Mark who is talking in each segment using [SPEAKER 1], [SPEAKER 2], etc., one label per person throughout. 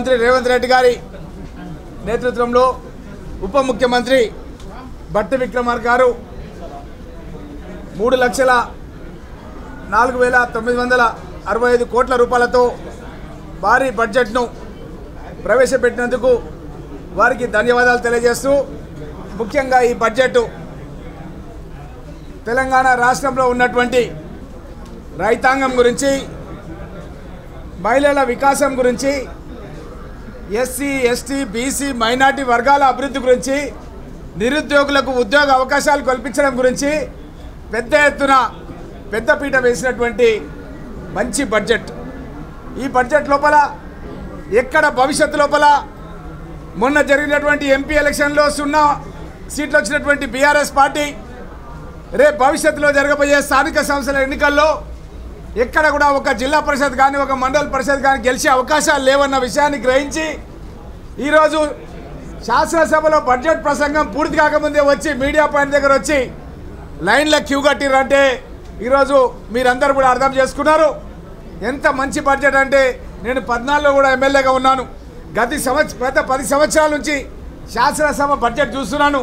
[SPEAKER 1] మంత్రి రేవంత్ రెడ్డి గారి నేతృత్వంలో ఉప ముఖ్యమంత్రి బట్టి విక్రమార్క గారు 3,04,965 కోట్ల రూపాయలతో భారీ బడ్జెట్ను ప్రవేశపెట్టినందుకు వారికి ధన్యవాదాలు తెలియజేస్తూ, ముఖ్యంగా ఈ బడ్జెట్ తెలంగాణ రాష్ట్రంలో ఉన్నటువంటి రైతాంగం గురించి, మహిళల వికాసం గురించి, ఎస్సీ ఎస్టీ బీసీ మైనార్టీ వర్గాల అభివృద్ధి గురించి, నిరుద్యోగులకు ఉద్యోగ అవకాశాలు కల్పించడం గురించి పెద్ద ఎత్తున పెద్దపీట వేసినటువంటి మంచి బడ్జెట్. ఈ బడ్జెట్ లోపల ఎక్కడ భవిష్యత్తు లోపల మొన్న జరిగినటువంటి ఎంపీ ఎలక్షన్లో 0 సీట్లు వచ్చినటువంటి బీఆర్ఎస్ పార్టీ రేపు భవిష్యత్తులో జరగబోయే స్థానిక సంస్థల ఎన్నికల్లో ఎక్కడ కూడా ఒక జిల్లా పరిషత్ కానీ ఒక మండల పరిషత్ కానీ గెలిచే అవకాశాలు లేవన్న విషయాన్ని గ్రహించి ఈరోజు శాసనసభలో బడ్జెట్ ప్రసంగం పూర్తి కాకముందే వచ్చి మీడియా పాయింట్ దగ్గర వచ్చి లైన్లో క్యూ కట్టిరంటే ఈరోజు మీరందరూ కూడా అర్థం చేసుకున్నారు ఎంత మంచి బడ్జెట్ అంటే. నేను 14లో కూడా ఎమ్మెల్యేగా ఉన్నాను. గత 10 సంవత్సరాల నుంచి శాసనసభ బడ్జెట్ చూస్తున్నాను.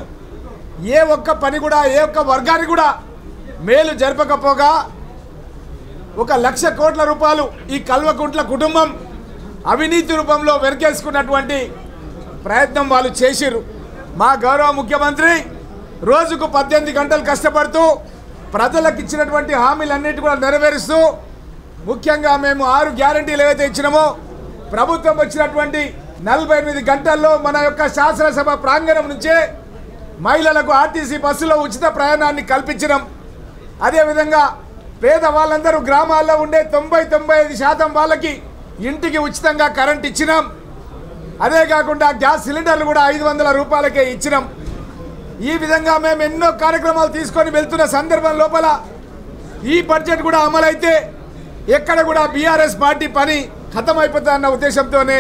[SPEAKER 1] ఏ ఒక్క పని కూడా ఏ ఒక్క వర్గానికి కూడా మేలు జరపకపోగా 1,00,000 కోట్ల రూపాయలు ఈ కల్వకుంట్ల కుటుంబం అవినీతి రూపంలో వెనకేసుకున్నటువంటి ప్రయత్నం వాళ్ళు చేసిర్రు. మా గౌరవ ముఖ్యమంత్రి రోజుకు 18 గంటలు కష్టపడుతూ ప్రజలకు ఇచ్చినటువంటి హామీలన్నిటి కూడా నెరవేరుస్తూ, ముఖ్యంగా మేము 6 గ్యారంటీలు ఏవైతే ఇచ్చినామో ప్రభుత్వం వచ్చినటువంటి 48 గంటల్లో మన యొక్క శాసనసభ ప్రాంగణం నుంచే మహిళలకు ఆర్టీసీ బస్సులో ఉచిత ప్రయాణాన్ని కల్పించడం, అదేవిధంగా పేద వాళ్ళందరూ గ్రామాల్లో ఉండే 90-95% వాళ్ళకి ఇంటికి ఉచితంగా కరెంట్ ఇచ్చినాం. అదే కాకుండా గ్యాస్ సిలిండర్లు కూడా 500 రూపాయలకే ఇచ్చినాం. ఈ విధంగా మేము ఎన్నో కార్యక్రమాలు తీసుకొని వెళ్తున్న సందర్భం లోపల ఈ బడ్జెట్ కూడా అమలైతే ఎక్కడ కూడా బీఆర్ఎస్ పార్టీ పని ఖతమైపోతుందన్న ఉద్దేశంతోనే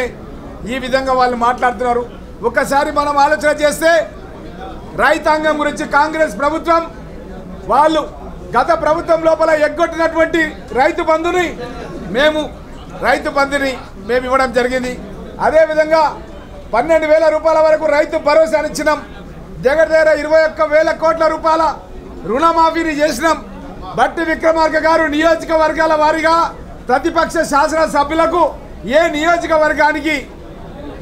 [SPEAKER 1] ఈ విధంగా వాళ్ళు మాట్లాడుతున్నారు. ఒకసారి మనం ఆలోచన చేస్తే రైతాంగం గురించి కాంగ్రెస్ ప్రభుత్వం వాళ్ళు గత ప్రభుత్వం లోపల ఎగ్గొట్టినటువంటి రైతు బంధుని మేము ఇవ్వడం జరిగింది. అదేవిధంగా 12,000 రూపాయల వరకు రైతు భరోసానిచ్చినాం. దగ్గర 21,000 కోట్ల రూపాయల రుణమాఫీని చేసినాం. బట్టి విక్రమార్క గారు నియోజకవర్గాల వారీగా ప్రతిపక్ష శాసనసభ్యులకు ఏ నియోజకవర్గానికి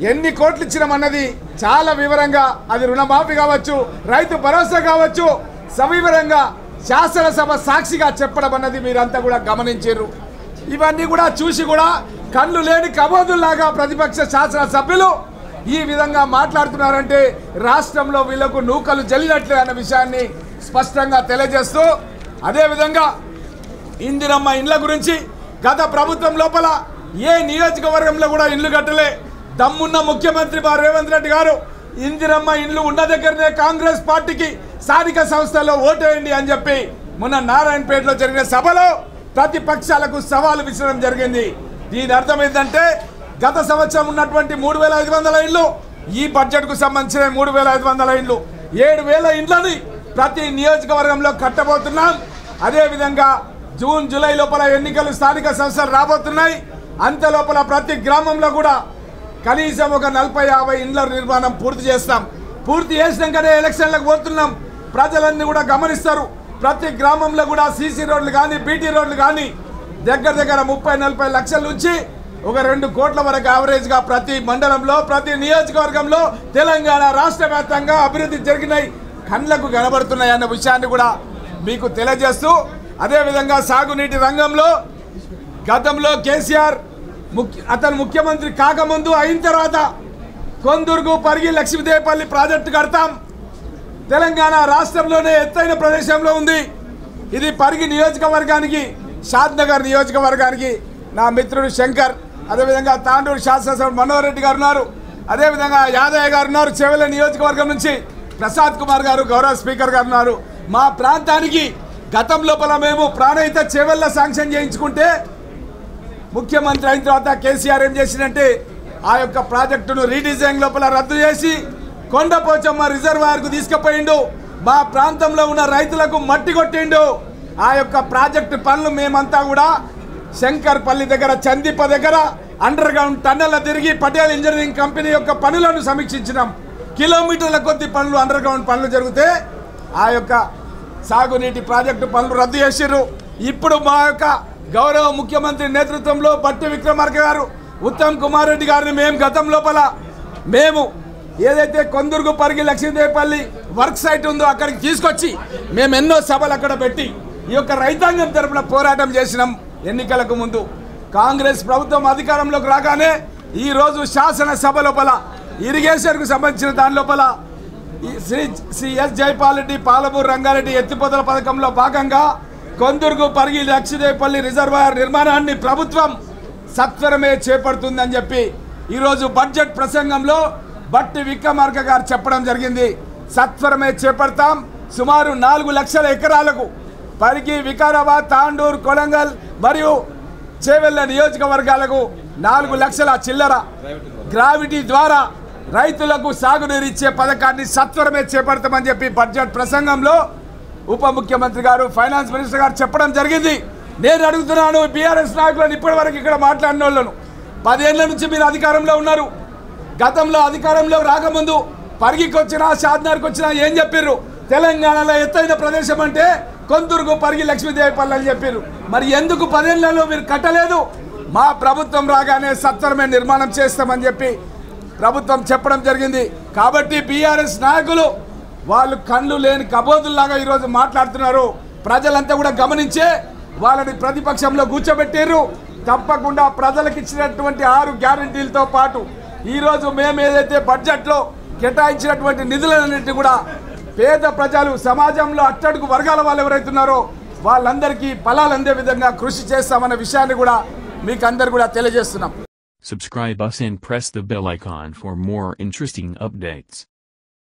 [SPEAKER 1] ఎన్ని కోట్లు ఇచ్చినామన్నది చాలా వివరంగా, అది రుణమాఫీ కావచ్చు, రైతు భరోసా కావచ్చు, సవివరంగా శాసనసభ సాక్షిగా చెప్పడం అన్నది మీరంతా కూడా గమనించారు. ఇవన్నీ కూడా చూసి కూడా కళ్ళు లేని కబోదుల్లాగా ప్రతిపక్ష శాసనసభ్యులు ఈ విధంగా మాట్లాడుతున్నారంటే రాష్ట్రంలో వీళ్ళకు నూకలు జల్లినట్లే అన్న విషయాన్ని స్పష్టంగా తెలియజేస్తూ, అదేవిధంగా ఇందిరమ్మ ఇండ్ల గురించి గత ప్రభుత్వం లోపల ఏ నియోజకవర్గంలో కూడా ఇండ్లు కట్టలే. దమ్మున్న ముఖ్యమంత్రి రేవంత్ రెడ్డి గారు ఇందిరమ్మ ఇండ్లు ఉన్న దగ్గరనే కాంగ్రెస్ పార్టీకి స్థానిక సంస్థల్లో ఓటేయండి అని చెప్పి మొన్న నారాయణపేటలో జరిగిన సభలో ప్రతిపక్షాలకు సవాలు విసరడం జరిగింది. దీని అర్థం ఏంటంటే గత సంవత్సరం ఉన్నటువంటి 3,500 ఇండ్లు ఈ బడ్జెట్కు సంబంధించిన 3,500 ఇండ్లు 7,000 ఇండ్లని ప్రతి నియోజకవర్గంలో కట్టబోతున్నాం. అదేవిధంగా జూన్ జూలై లోపల ఎన్నికలు స్థానిక సంస్థలు రాబోతున్నాయి. అంత లోపల ప్రతి గ్రామంలో కూడా కనీసం ఒక 40-50 ఇండ్ల నిర్మాణం పూర్తి చేస్తాం. పూర్తి చేసినాకనే ఎలక్షన్లకు పోతున్నాం. ప్రజలన్నీ కూడా గమనిస్తారు. ప్రతి గ్రామంలో కూడా సీసీ రోడ్లు కానీ బీటీ రోడ్లు కానీ దగ్గర 30-40 లక్షల నుంచి ఒక 2 కోట్ల వరకు యావరేజ్గా ప్రతి మండలంలో ప్రతి నియోజకవర్గంలో తెలంగాణ రాష్ట్ర వ్యాప్తంగా అభివృద్ధి జరిగినాయి, కళ్ళకు కనబడుతున్నాయి అన్న విషయాన్ని కూడా మీకు తెలియజేస్తూ, అదేవిధంగా సాగునీటి రంగంలో గతంలో కేసీఆర్ అతను ముఖ్యమంత్రి కాకముందు అయిన తర్వాత కొందుర్గు పరిగి లక్ష్మీదేవపల్లి ప్రాజెక్టు కడతాం. తెలంగాణ రాష్ట్రంలోనే ఎత్తైన ప్రదేశంలో ఉంది. ఇది పరిగి నియోజకవర్గానికి, షాద్నగర్ నియోజకవర్గానికి నా మిత్రుడు శంకర్, అదేవిధంగా తాండూరు శాసనసభ మనోహర్ రెడ్డి గారు ఉన్నారు, అదేవిధంగా యాదయ్య గారు ఉన్నారు, చెవెల నియోజకవర్గం నుంచి ప్రసాద్ కుమార్ గారు గౌరవ స్పీకర్ గారు ఉన్నారు. మా ప్రాంతానికి గతం లోపల మేము ప్రాణహిత చెవెళ్ళ శాంక్షన్ చేయించుకుంటే ముఖ్యమంత్రి అయిన తర్వాత కేసీఆర్ ఏం చేసిందంటే ఆ యొక్క ప్రాజెక్టును రీడిజైన్ లోపల రద్దు చేసి కొండపోచమ్మ రిజర్వాయర్కు తీసుకుపోయిండు. మా ప్రాంతంలో ఉన్న రైతులకు మట్టి కొట్టిండు. ఆ యొక్క ప్రాజెక్టు పనులు మేమంతా కూడా శంకర్పల్లి దగ్గర చందిప దగ్గర అండర్ గ్రౌండ్ టన్నెల్ తిరిగి పటేల్ ఇంజనీరింగ్ కంపెనీ యొక్క పనులను సమీక్షించినాం. కిలోమీటర్ల కొద్ది పనులు అండర్ గ్రౌండ్ పనులు జరిగితే ఆ యొక్క సాగునీటి ప్రాజెక్టు పనులు రద్దు చేసిర్రు. ఇప్పుడు మా యొక్క గౌరవ ముఖ్యమంత్రి నేతృత్వంలో బట్టి విక్రమార్క గారు, ఉత్తమ్ కుమార్ రెడ్డి గారిని మేము గతం లోపల ఏదైతే కొందుర్గు పరిగి లక్ష్మీదేవిపల్లి వర్క్ సైట్ ఉందో అక్కడికి తీసుకొచ్చి మేము ఎన్నో సభలు అక్కడ పెట్టి ఈ యొక్క రైతాంగం తరపున పోరాటం చేసినాం. ఎన్నికలకు ముందు కాంగ్రెస్ ప్రభుత్వం అధికారంలోకి రాగానే ఈరోజు శాసనసభ లోపల ఇరిగేషన్కు సంబంధించిన దాని లోపల శ్రీ ఎస్ జైపాల్ రెడ్డి పాలమూరు రంగారెడ్డి ఎత్తిపోతల పథకంలో భాగంగా కొందుర్గు పరిగి లక్ష్మీదేవిపల్లి రిజర్వాయర్ నిర్మాణాన్ని ప్రభుత్వం సత్వరమే చేపడుతుందని చెప్పి ఈరోజు బడ్జెట్ ప్రసంగంలో బట్టి విక్రమార్క గారు చెప్పడం జరిగింది. సత్వరమే చేపడతాం. సుమారు 4 లక్షల ఎకరాలకు పరిగి, వికారాబాద్, తాండూరు, కొడంగల్ మరియు చేవెళ్ల నియోజకవర్గాలకు 4 లక్షల చిల్లర గ్రావిటీ ద్వారా రైతులకు సాగునీరు ఇచ్చే పథకాన్ని సత్వరమే చేపడతామని చెప్పి బడ్జెట్ ప్రసంగంలో ఉప ముఖ్యమంత్రి గారు, ఫైనాన్స్ మినిస్టర్ గారు చెప్పడం జరిగింది. నేను అడుగుతున్నాను బీఆర్ఎస్ నాయకులను, ఇప్పటి వరకు ఇక్కడ మాట్లాడిన వాళ్ళను, 10 ఏళ్ల నుంచి మీరు అధికారంలో ఉన్నారు. గతంలో అధికారంలో రాకముందు పరిగికి వచ్చినా షాద్నగర్కి వచ్చినా ఏం చెప్పారు? తెలంగాణలో ఎత్తైన ప్రదేశం అంటే కొందుర్గు పరిగి లక్ష్మీదేవిపల్లి అని చెప్పారు. మరి ఎందుకు 10 ఏళ్లలో మీరు కట్టలేదు? మా ప్రభుత్వం రాగానే సత్వరమే నిర్మాణం చేస్తామని చెప్పి ప్రభుత్వం చెప్పడం జరిగింది. కాబట్టి బీఆర్ఎస్ నాయకులు వాళ్ళు కళ్ళు లేని కబోదుల్లాగా ఈరోజు మాట్లాడుతున్నారు. ప్రజలంతా కూడా గమనించే వాళ్ళని ప్రతిపక్షంలో కూర్చోబెట్టారు. తప్పకుండా ప్రజలకు ఇచ్చినటువంటి 6 గ్యారంటీలతో పాటు ఈరోజు మేము ఏదైతే బడ్జెట్లో కేటాయించినటువంటి నిధులన్నింటినీ కూడా పేద ప్రజలు, సమాజంలో అట్టడుగు వర్గాల వాళ్ళు ఎవరైతే ఉన్నారో వాళ్ళందరికీ ఫలాలు అందే విధంగా కృషి చేస్తామన్న విషయాన్ని కూడా మీకు అందరు కూడా తెలియజేస్తున్నాం.
[SPEAKER 2] Subscribe us and press the bell icon for more interesting updates.